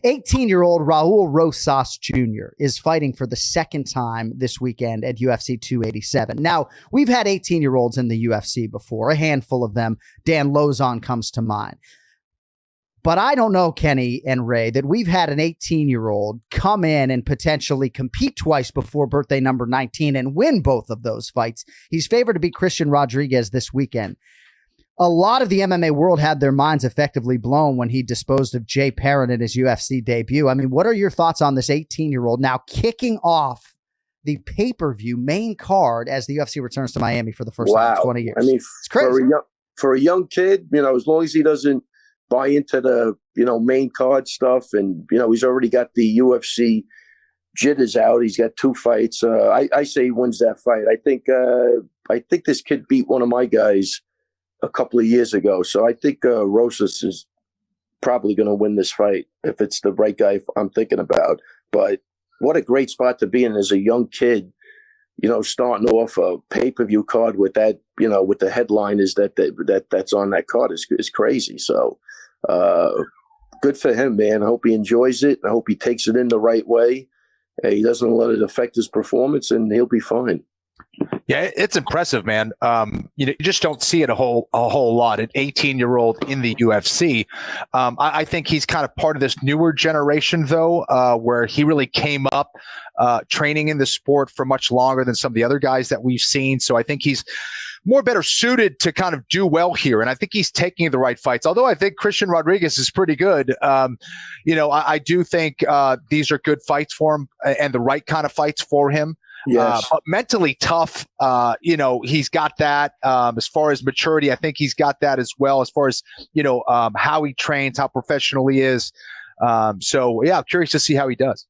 18-year-old Raul Rosas Jr. is fighting for the second time this weekend at UFC 287. Now, we've had 18-year-olds in the UFC before, a handful of them. Dan Lozon comes to mind. But I don't know, Kenny and Ray, that we've had an 18-year-old come in and potentially compete twice before birthday number 19 and win both of those fights. He's favored to beat Christian Rodriguez this weekend. A lot of the MMA world had their minds effectively blown when he disposed of Jay Perrin in his UFC debut. I mean, what are your thoughts on this 18-year-old now kicking off the pay-per-view main card as the UFC returns to Miami for the first time in 20 years? I mean, it's crazy. For a young kid, as long as he doesn't buy into the, main card stuff, and, he's already got the UFC jitters out. He's got 2 fights. I say he wins that fight. I think this kid beat one of my guys a couple of years ago. So I think Rosas is probably going to win this fight if it's the right guy I'm thinking about. But what a great spot to be in as a young kid, starting off a pay-per-view card with that, with the headline is that's on that card is crazy. So good for him, man. I hope he enjoys it. I hope he takes it in the right way. He doesn't let it affect his performance, and he'll be fine. Yeah, it's impressive, man. You just don't see it a whole lot. An 18-year-old in the UFC. I think he's kind of part of this newer generation, though, where he really came up training in the sport for much longer than some of the other guys that we've seen. So I think he's better suited to kind of do well here. And I think he's taking the right fights. Although I think Christian Rodriguez is pretty good. I do think these are good fights for him and the right kind of fights for him. Yes. But mentally tough, he's got that. As far as maturity, I think he's got that as well. As far as, how he trains, how professional he is. I'm curious to see how he does.